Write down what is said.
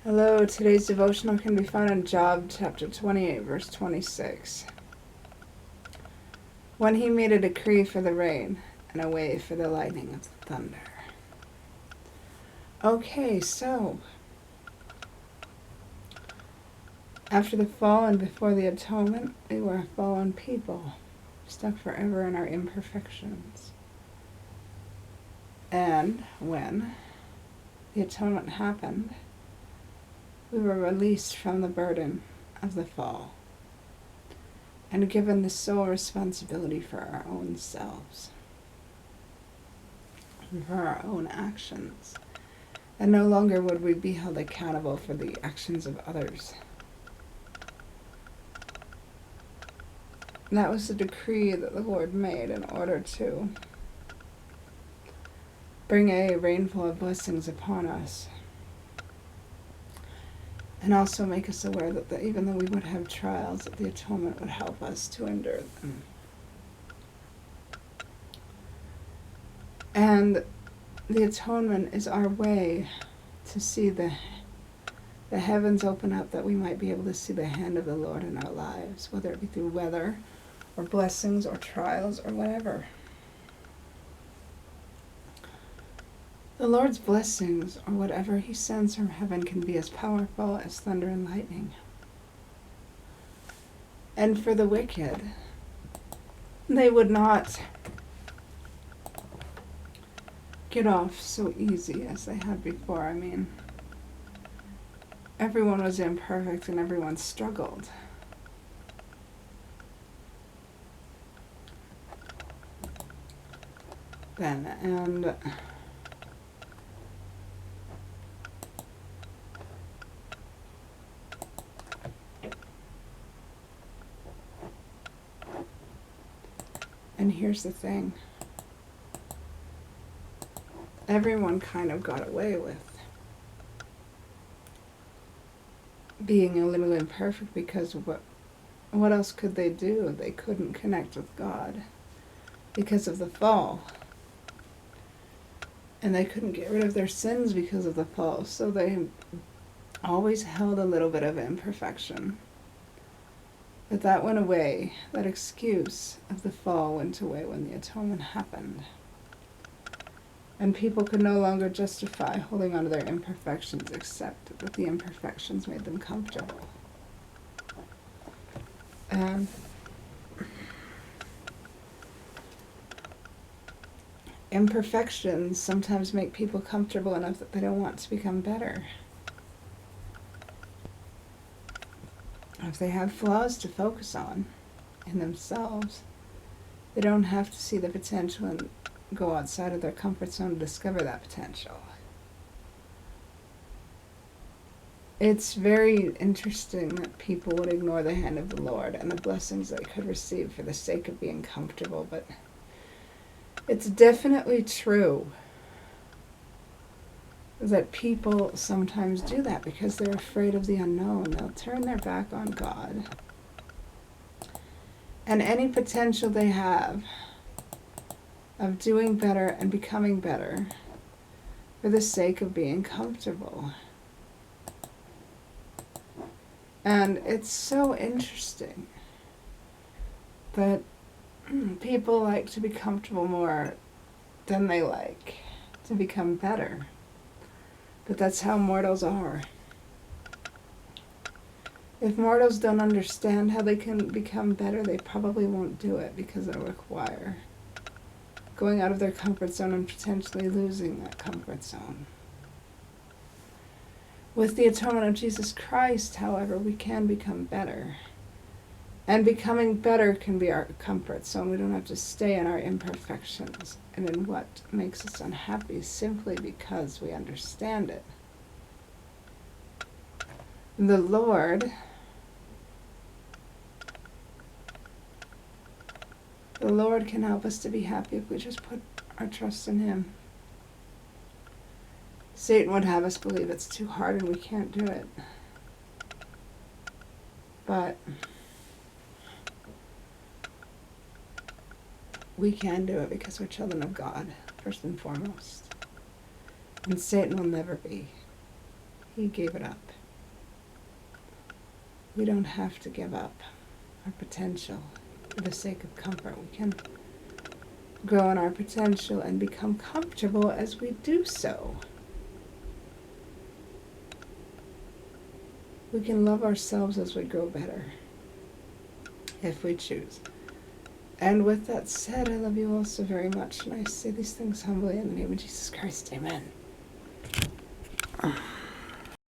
Hello, today's devotional can be found in Job chapter 28, verse 26. When he made a decree for the rain and a way for the lightning of the thunder. Okay, so after the fall and before the atonement, we were a fallen people, stuck forever in our imperfections. And when the atonement happened, we were released from the burden of the fall and given the sole responsibility for our own selves and for our own actions. And no longer would we be held accountable for the actions of others. That was the decree that the Lord made in order to bring a rainfall of blessings upon us. And also make us aware that even though we would have trials, that the atonement would help us to endure them. And the atonement is our way to see the heavens open up, that we might be able to see the hand of the Lord in our lives, whether it be through weather or blessings or trials or whatever. The Lord's blessings, or whatever he sends from heaven, can be as powerful as thunder and lightning. And for the wicked, they would not get off so easy as they had before. I mean, everyone was imperfect and everyone struggled. Then, and here's the thing. Everyone kind of got away with being a little imperfect, because what else could they do? They couldn't connect with God because of the fall. And they couldn't get rid of their sins because of the fall. So they always held a little bit of imperfection. But that went away. That excuse of the fall went away when the atonement happened. And people could no longer justify holding on to their imperfections, except that the imperfections made them comfortable. And imperfections sometimes make people comfortable enough that they don't want to become better. If they have flaws to focus on in themselves, they don't have to see the potential and go outside of their comfort zone to discover that potential. It's very interesting that people would ignore the hand of the Lord and the blessings they could receive for the sake of being comfortable, but it's definitely true that people sometimes do that because they're afraid of the unknown. They'll turn their back on God and any potential they have of doing better and becoming better for the sake of being comfortable. And it's so interesting that people like to be comfortable more than they like to become better. But that's how mortals are. If mortals don't understand how they can become better, they probably won't do it, because it'll require going out of their comfort zone and potentially losing that comfort zone. With the atonement of Jesus Christ, however, we can become better. And becoming better can be our comfort zone. We don't have to stay in our imperfections and in what makes us unhappy simply because we understand it. The Lord can help us to be happy if we just put our trust in him. Satan would have us believe it's too hard and we can't do it. But we can do it because we're children of God, first and foremost. And Satan will never be. He gave it up. We don't have to give up our potential for the sake of comfort. We can grow in our potential and become comfortable as we do so. We can love ourselves as we grow better, if we choose. And with that said, I love you all so very much, and I say these things humbly in the name of Jesus Christ. Amen.